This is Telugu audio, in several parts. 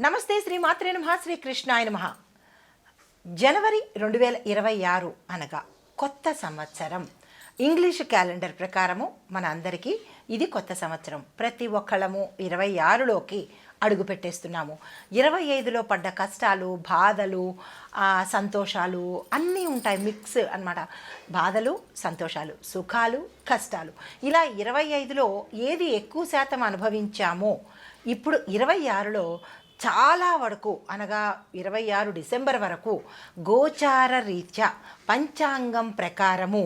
నమస్తే శ్రీ మాత్రే నమః శ్రీ కృష్ణాయ నమః. జనవరి 2026 అనగా కొత్త సంవత్సరం. ఇంగ్లీష్ క్యాలెండర్ ప్రకారము మన అందరికీ ఇది కొత్త సంవత్సరం. ప్రతి ఒక్కళ్ళము 26లోకి అడుగు పెట్టేస్తున్నాము. 25లో పడ్డ కష్టాలు, బాధలు, సంతోషాలు అన్నీ ఉంటాయి, మిక్స్ అన్నమాట. బాధలు, సంతోషాలు, సుఖాలు, కష్టాలు, ఇలా 25లో ఏది ఎక్కువ శాతం అనుభవించామో ఇప్పుడు 26లో చాలా వరకు అనగా 26 డిసెంబర్ వరకు గోచార రీత్యా పంచాంగం ప్రకారము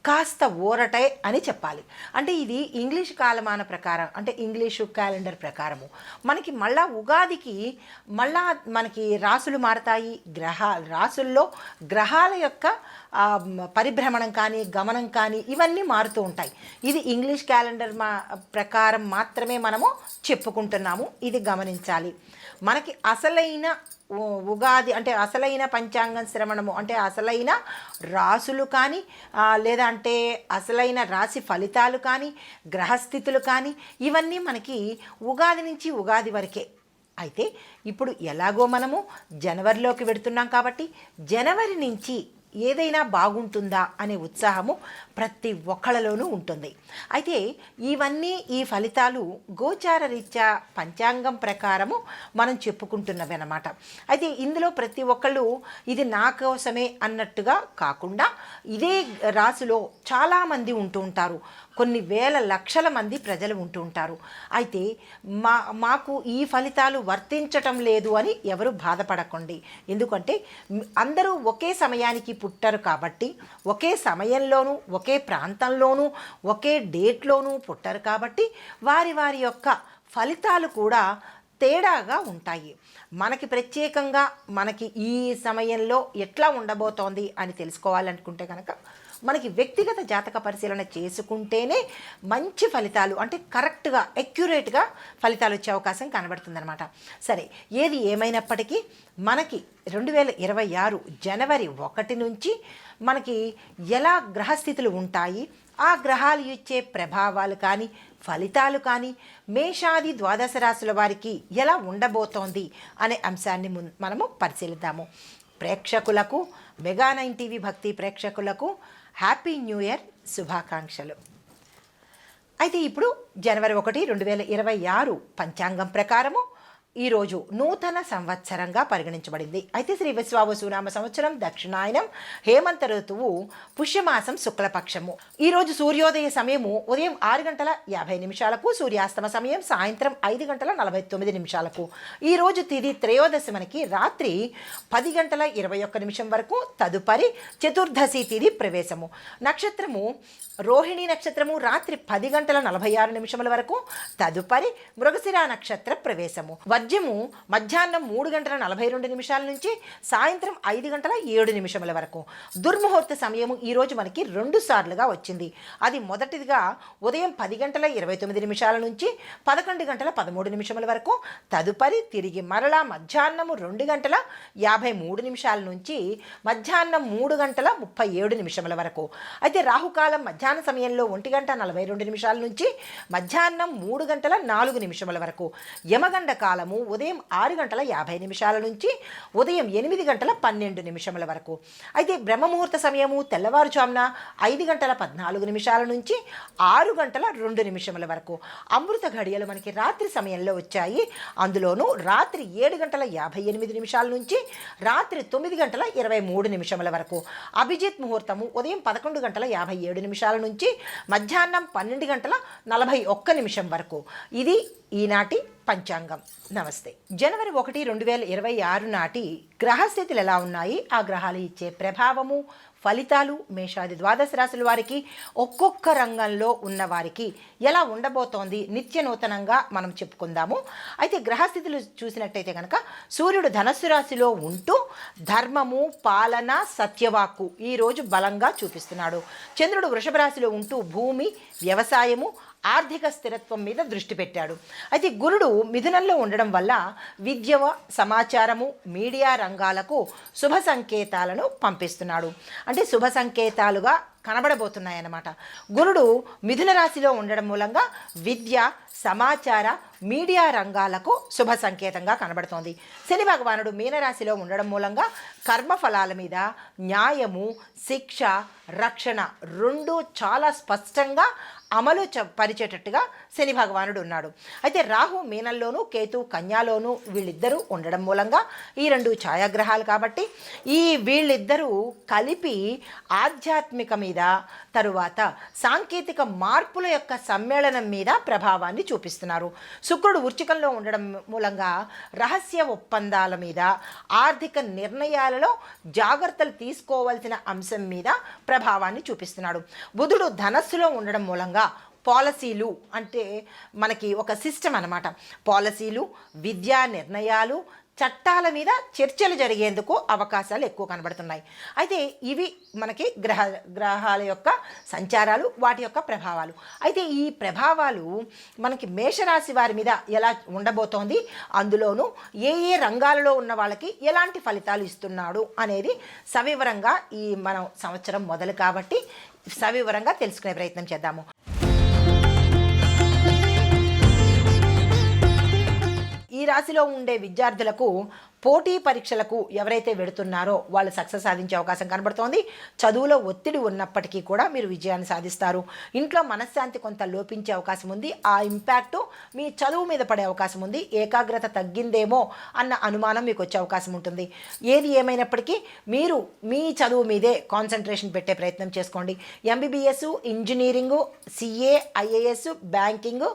కాస్త ఊరటే అని చెప్పాలి. అంటే ఇది ఇంగ్లీష్ కాలమాన ప్రకారం, అంటే ఇంగ్లీషు క్యాలెండర్ ప్రకారము మనకి మళ్ళా ఉగాదికి మళ్ళా మనకి రాసులు మారతాయి. రాసుల్లో గ్రహాల యొక్క పరిభ్రమణం కానీ గమనం కానీ ఇవన్నీ మారుతూ ఉంటాయి. ఇది ఇంగ్లీష్ క్యాలెండర్ ప్రకారం మాత్రమే మనము చెప్పుకుంటున్నాము, ఇది గమనించాలి. మనకి అసలైన ఉగాది అంటే అసలైన పంచాంగం శ్రవణము అంటే అసలైన రాసులు కానీ లేదా అంటే అసలైన రాశి ఫలితాలు కానీ గ్రహస్థితులు కానీ ఇవన్నీ మనకి ఉగాది నుంచి ఉగాది వరకే. అయితే ఇప్పుడు ఎలాగో మనము జనవరిలోకి వెడుతున్నాం కాబట్టి జనవరి నుంచి ఏదైనా బాగుంటుందా అనే ఉత్సాహము ప్రతి ఒక్కళ్ళలోనూ ఉంటుంది. అయితే ఈ ఫలితాలు గోచార రీత్యా పంచాంగం ప్రకారము మనం చెప్పుకుంటున్నవి అన్నమాట. అయితే ఇందులో ప్రతి ఒక్కళ్ళు ఇది నా కోసమే అన్నట్టుగా కాకుండా ఇదే రాశిలో చాలామంది ఉంటూ ఉంటారు, కొన్ని వేల లక్షల మంది ప్రజలు ఉంటూ ఉంటారు. అయితే మాకు ఈ ఫలితాలు వర్తించటం లేదు అని ఎవరు బాధపడకండి. ఎందుకంటే అందరూ ఒకే సమయానికి పుట్టరు కాబట్టి, ఒకే సమయంలోనూ ఒకే ప్రాంతంలోనూ ఒకే డేట్లోనూ పుట్టరు కాబట్టి వారి వారి యొక్క ఫలితాలు కూడా తేడాగా ఉంటాయి. మనకి ప్రత్యేకంగా మనకి ఈ సమయంలో ఎట్లా ఉండబోతోంది అని తెలుసుకోవాలనుకుంటే కనుక మనకి వ్యక్తిగత జాతక పరిశీలన చేసుకుంటేనే మంచి ఫలితాలు అంటే కరెక్ట్గా అక్యురేట్గా ఫలితాలు వచ్చే అవకాశం కనబడుతుందన్నమాట. సరే, ఏది ఏమైనప్పటికీ మనకి 2026 జనవరి 1 నుంచి మనకి ఎలా గ్రహస్థితులు ఉంటాయి, ఆ గ్రహాలు ఇచ్చే ప్రభావాలు కానీ ఫలితాలు కానీ మేషాది ద్వాదశ రాశుల వారికి ఎలా ఉండబోతోంది అనే అంశాన్ని మనము పరిశీలిద్దాము. ప్రేక్షకులకు మెగా9 టీవీ భక్తి ప్రేక్షకులకు హ్యాపీ న్యూ ఇయర్ శుభాకాంక్షలు. అయితే ఇప్పుడు జనవరి 1, 2026 పంచాంగం ప్రకారము ఈరోజు నూతన సంవత్సరంగా పరిగణించబడింది. అయితే శ్రీ విశ్వావసునామ సంవత్సరం దక్షిణాయనం హేమంత ఋతువు పుష్యమాసం శుక్లపక్షము. ఈరోజు సూర్యోదయ సమయము ఉదయం 6:50 సూర్యాస్తమ సమయం సాయంత్రం 5:49. ఈరోజు తిథి త్రయోదశి మనకి రాత్రి 10:21 వరకు, తదుపరి చతుర్దశి తిథి ప్రవేశము. నక్షత్రము రోహిణి నక్షత్రము రాత్రి 10:46 వరకు, తదుపరి మృగశిర నక్షత్ర ప్రవేశము. వర్జ్యము మధ్యాహ్నం 3:42 నుంచి సాయంత్రం 5:07 వరకు. దుర్ముహూర్త సమయము ఈరోజు మనకి 2 సార్లుగా వచ్చింది. అది మొదటిదిగా ఉదయం 10:29 నుంచి 11:13 వరకు, తదుపరి తిరిగి మరలా మధ్యాహ్నము 2:53 నుంచి మధ్యాహ్నం 3:37 వరకు. అయితే రాహుకాలం మధ్యాహ్న సమయంలో 1:42 నుంచి మధ్యాహ్నం 3:04 వరకు. యమగండ కాలము ఉదయం 6:50 నుంచి ఉదయం 8:12 వరకు. అయితే బ్రహ్మముహూర్త సమయము తెల్లవారుజామున 5:14 నుంచి 6:02 వరకు. అమృత ఘడియలు మనకి రాత్రి సమయంలో వచ్చాయి. అందులోనూ రాత్రి 7:58 నుంచి రాత్రి 9:23 వరకు. అభిజిత్ ముహూర్తము ఉదయం 11:57 నుంచి మధ్యాహ్నం 12:41 వరకు. ఇది ఈనాటి పంచాంగం. నమస్తే. జనవరి 1, 2026 నాటి గ్రహస్థితులు ఎలా ఉన్నాయి, ఆ గ్రహాలు ఇచ్చే ప్రభావము ఫలితాలు మేషాది ద్వాదశ రాశుల వారికి ఒక్కొక్క రంగంలో ఉన్న వారికి ఎలా ఉండబోతోంది నిత్య నూతనంగా మనం చెప్పుకుందాము. అయితే గ్రహస్థితులు చూసినట్టయితే కనుక సూర్యుడు ధనస్సు రాశిలో ఉంటూ ధర్మము, పాలన, సత్యవాక్కు ఈరోజు బలంగా చూపిస్తున్నాడు. చంద్రుడు వృషభ రాశిలో ఉంటూ భూమి, వ్యవసాయము, ఆర్థిక స్థిరత్వం మీద దృష్టి పెట్టాడు. అయితే గురుడు మిథునంలో ఉండడం వల్ల విద్య, సమాచారము, మీడియా రంగాలకు శుభ సంకేతాలను పంపిస్తున్నాడు. అంటే శుభ సంకేతాలుగా కనబడబోతున్నాయన్నమాట. గురుడు మిథున రాశిలో ఉండడం మూలంగా విద్య, సమాచార, మీడియా రంగాలకు శుభ సంకేతంగా కనబడుతోంది. శని భగవానుడు మీనరాశిలో ఉండడం మూలంగా కర్మఫలాల మీద న్యాయము, శిక్ష, రక్షణ రెండు చాలా స్పష్టంగా అమలు పరిచేటట్టుగా శని భగవానుడు ఉన్నాడు. అయితే రాహు మీనంలోను, కేతు కన్యాలోను వీళ్ళిద్దరూ ఉండడం మూలంగా ఈ రెండు ఛాయాగ్రహాలు కాబట్టి వీళ్ళిద్దరూ కలిపి ఆధ్యాత్మిక మీద, తరువాత సాంకేతిక మార్పుల యొక్క సమ్మేళనం మీద ప్రభావాన్ని చూపిస్తున్నారు. శుక్రుడు వృశ్చికంలో ఉండడం మూలంగా రహస్య ఒప్పందాల మీద, ఆర్థిక నిర్ణయాలలో జాగ్రత్తలు తీసుకోవాల్సిన అంశం మీద ప్రభావాన్ని చూపిస్తున్నాడు. బుధుడు ధనస్సులో ఉండడం మూలంగా పాలసీలు అంటే మనకి ఒక సిస్టమ్ అన్నమాట. పాలసీలు, విద్యా నిర్ణయాలు, చట్టాల మీద చర్చలు జరిగేందుకు అవకాశాలు ఎక్కువ కనబడుతున్నాయి. అయితే ఇవి మనకి గ్రహాల యొక్క సంచారాలు, వాటి యొక్క ప్రభావాలు. అయితే ఈ ప్రభావాలు మనకి మేషరాశి వారి మీద ఎలా ఉండబోతోంది, అందులోనూ ఏ ఏ రంగాలలో ఉన్న వాళ్ళకి ఎలాంటి ఫలితాలు ఇస్తున్నాడు అనేది సవివరంగా మనం సంవత్సరం మొదలు కాబట్టి సవివరంగా తెలుసుకునే ప్రయత్నం చేద్దాము. ఈ రాశిలో ఉండే విద్యార్థులకు పోటీ పరీక్షలకు ఎవరైతే వెడుతున్నారో వాళ్ళు సక్సెస్ సాధించే అవకాశం కనబడుతోంది. చదువులో ఒత్తిడి ఉన్నప్పటికీ కూడా మీరు విజయాన్ని సాధిస్తారు. ఇంట్లో మనశ్శాంతి కొంత లోపించే అవకాశం ఉంది. ఆ ఇంపాక్టు మీ చదువు మీద పడే అవకాశం ఉంది. ఏకాగ్రత తగ్గిందేమో అన్న అనుమానం మీకు వచ్చే అవకాశం ఉంటుంది. ఏది ఏమైనప్పటికీ మీరు మీ చదువు మీదే కాన్సన్ట్రేషన్ పెట్టే ప్రయత్నం చేసుకోండి. MBBS, engineering, CA, IAS, banking,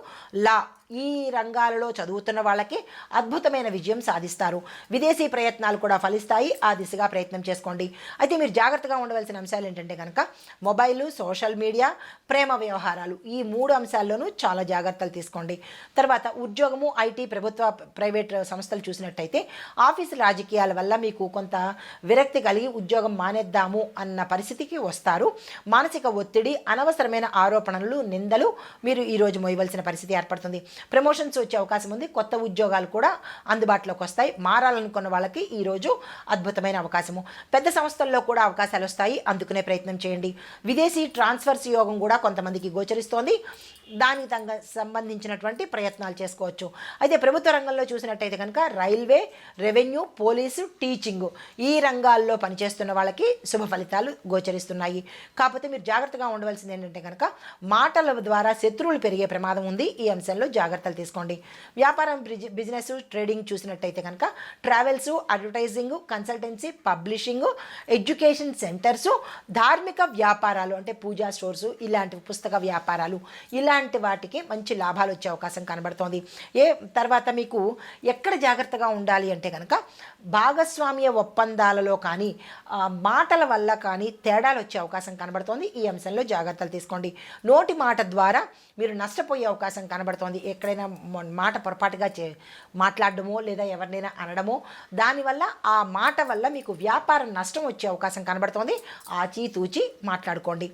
law ఈ రంగాలలో చదువుతున్న వాళ్ళకి అద్భుతమైన విజయం సాధిస్తారు. విదేశీ ప్రయత్నాలు కూడా ఫలిస్తాయి. ఆ దిశగా ప్రయత్నం చేసుకోండి. అయితే మీరు జాగ్రత్తగా ఉండవలసిన అంశాలు ఏంటంటే కనుక మొబైలు, సోషల్ మీడియా, ప్రేమ వ్యవహారాలు ఈ 3 అంశాల్లోనూ చాలా జాగ్రత్తలు తీసుకోండి. తర్వాత ఉద్యోగము, ఐటీ, ప్రభుత్వ, ప్రైవేట్ సంస్థలు చూసినట్టయితే ఆఫీసు రాజకీయాల వల్ల మీకు కొంత విరక్తి కలిగి ఉద్యోగం మానేద్దాము అన్న పరిస్థితికి వస్తారు. మానసిక ఒత్తిడి, అనవసరమైన ఆరోపణలు, నిందలు మీరు ఈరోజు మోయవలసిన పరిస్థితి ఏర్పడుతుంది. ప్రమోషన్స్ వచ్చే అవకాశం ఉంది. కొత్త ఉద్యోగాలు కూడా అందుబాటులోకి వస్తాయి. మారాలనుకున్న వాళ్ళకి ఈరోజు అద్భుతమైన అవకాశము. పెద్ద సంస్థల్లో కూడా అవకాశాలు వస్తాయి, అందుకునే ప్రయత్నం చేయండి. విదేశీ ట్రాన్స్ఫర్స్ యోగం కూడా కొంతమందికి గోచరిస్తోంది. దానికి సంబంధించినటువంటి ప్రయత్నాలు చేసుకోవచ్చు. అయితే ప్రభుత్వ రంగంలో చూసినట్టయితే కనుక రైల్వే, రెవెన్యూ, పోలీసు, టీచింగు ఈ రంగాల్లో పనిచేస్తున్న వాళ్ళకి శుభ ఫలితాలు గోచరిస్తున్నాయి. కాకపోతే మీరు జాగ్రత్తగా ఉండవలసింది ఏంటంటే కనుక మాటల ద్వారా శత్రువులు పెరిగే ప్రమాదం ఉంది. ఈ అంశంలో జాగ్రత్తలు తీసుకోండి. వ్యాపారం, బిజినెస్, ట్రేడింగ్ చూసినట్టయితే కనుక travels, advertising, consultancy, publishing, education centres, ధార్మిక వ్యాపారాలు అంటే పూజా స్టోర్సు, ఇలాంటి పుస్తక వ్యాపారాలు, ఇలాంటి వాటికి మంచి లాభాలు వచ్చే అవకాశం కనబడుతోంది. తర్వాత మీకు ఎక్కడ జాగ్రత్తగా ఉండాలి అంటే కనుక భాగస్వామ్య ఒప్పందాలలో కానీ మాటల వల్ల కానీ తేడాలు వచ్చే అవకాశం కనబడుతోంది. ఈ అంశంలో జాగ్రత్తలు తీసుకోండి. నోటి మాట ద్వారా మీరు నష్టపోయే అవకాశం కనబడుతోంది. ఎక్కడైనా మాట పొరపాటుగా మాట్లాడడమో లేదా ఎవరినైనా అనడమో దానివల్ల ఆ మాట వల్ల మీకు వ్యాపార నష్టం వచ్చే అవకాశం కనబడుతోంది. ఆచితూచి మాట్లాడుకోండి.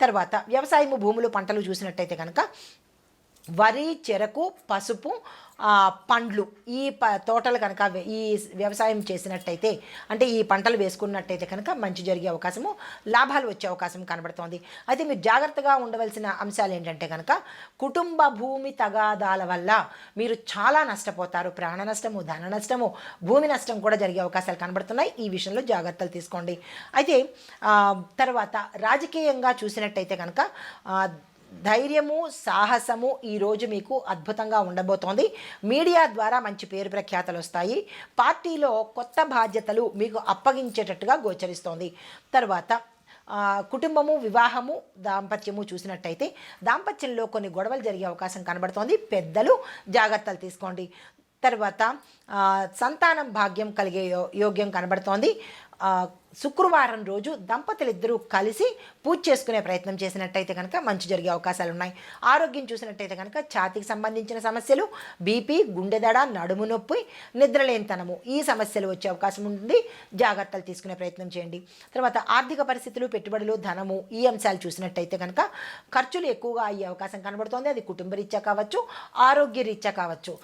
తర్వాత వ్యవసాయము, భూములు, పంటలు చూసినట్టయితే కనుక వరి, చెరకు, పసుపు, పండ్లు ఈ తోటలు కనుక ఈ వ్యవసాయం చేసినట్టయితే అంటే ఈ పంటలు వేసుకున్నట్టయితే కనుక మంచి జరిగే అవకాశము, లాభాలు వచ్చే అవకాశం కనబడుతోంది. అయితే మీరు జాగ్రత్తగా ఉండవలసిన అంశాలు ఏంటంటే కనుక కుటుంబ భూమి తగాదాల వల్ల మీరు చాలా నష్టపోతారు. ప్రాణ నష్టము, ధన నష్టము, భూమి నష్టం కూడా జరిగే అవకాశాలు కనబడుతున్నాయి. ఈ విషయంలో జాగ్రత్తలు తీసుకోండి. అయితే తర్వాత రాజకీయంగా చూసినట్టయితే కనుక ధైర్యము, సాహసము ఈరోజు మీకు అద్భుతంగా ఉండబోతోంది. మీడియా ద్వారా మంచి పేరు ప్రఖ్యాతలు వస్తాయి. పార్టీలో కొత్త బాధ్యతలు మీకు అప్పగించేటట్టుగా గోచరిస్తోంది. తర్వాత కుటుంబము, వివాహము, దాంపత్యము చూసినట్టయితే దాంపత్యంలో కొన్ని గొడవలు జరిగే అవకాశం కనబడుతోంది. పెద్దలు జాగ్రత్తలు తీసుకోండి. తర్వాత సంతానం భాగ్యం కలిగే యోగ్యం కనబడుతోంది. శుక్రవారం రోజు దంపతులిద్దరూ కలిసి పూజ చేసుకునే ప్రయత్నం చేసినట్టయితే కనుక మంచి జరిగే అవకాశాలు ఉన్నాయి. ఆరోగ్యం చూసినట్టయితే కనుక ఛాతీకి సంబంధించిన సమస్యలు, బీపీ, గుండెదడ, నడుము నొప్పి, నిద్రలేనితనము ఈ సమస్యలు వచ్చే అవకాశం ఉంటుంది. జాగ్రత్తలు తీసుకునే ప్రయత్నం చేయండి. తర్వాత ఆర్థిక పరిస్థితులు, పెట్టుబడులు, ధనము ఈ అంశాలు చూసినట్టయితే కనుక ఖర్చులు ఎక్కువగా అయ్యే అవకాశం కనబడుతోంది. అది కుటుంబ రీత్యా కావచ్చు, ఆరోగ్య రీత్యా కావచ్చు.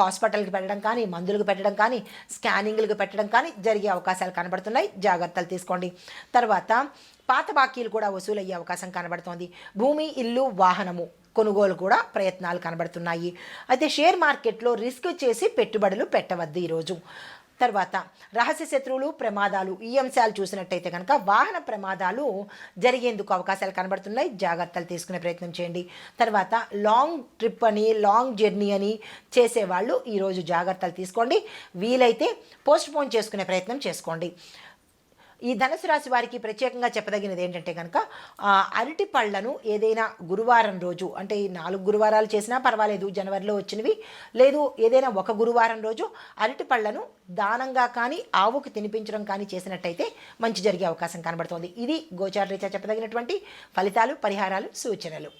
హాస్పిటల్కి పెట్టడం కానీ, మందులకు పెట్టడం కానీ, స్కానింగ్లకు పెట్టడం కానీ జరిగే అవకాశాలు కనబడుతున్నాయి. జాగ్రత్తలు తీసుకోండి. తర్వాత పాత బాకీలు కూడా వసూలయ్యే అవకాశం కనబడుతోంది. భూమి, ఇల్లు, వాహనము కొనుగోలు కూడా ప్రయత్నాలు కనబడుతున్నాయి. అయితే షేర్ మార్కెట్లో రిస్క్ చేసి పెట్టుబడులు పెట్టవద్దు ఈరోజు. తర్వాత రహస్య శత్రువులు, ప్రమాదాలు ఈ అంశాలు చూసినట్టయితే కనుక వాహన ప్రమాదాలు జరిగేందుకు అవకాశాలు కనబడుతున్నాయి. జాగ్రత్తలు తీసుకునే ప్రయత్నం చేయండి. తర్వాత లాంగ్ ట్రిప్ అని, లాంగ్ జర్నీ అని చేసేవాళ్ళు ఈరోజు జాగ్రత్తలు తీసుకోండి. వీలైతే పోస్ట్పోన్ చేసుకునే ప్రయత్నం చేసుకోండి. ఈ ధనుసు రాశి వారికి ప్రత్యేకంగా చెప్పదగినది ఏంటంటే కనుక అరటి పళ్ళను ఏదైనా గురువారం రోజు, అంటే ఈ 4 గురువారాలు చేసినా పర్వాలేదు జనవరిలో వచ్చినవి, లేదు ఏదైనా ఒక గురువారం రోజు అరటి పళ్ళను దానంగా కానీ ఆవుకు తినిపించడం కానీ చేసినట్టయితే మంచి జరిగే అవకాశం కనబడుతోంది. ఇది గోచార రీత్యా చెప్పదగినటువంటి ఫలితాలు, పరిహారాలు, సూచనలు.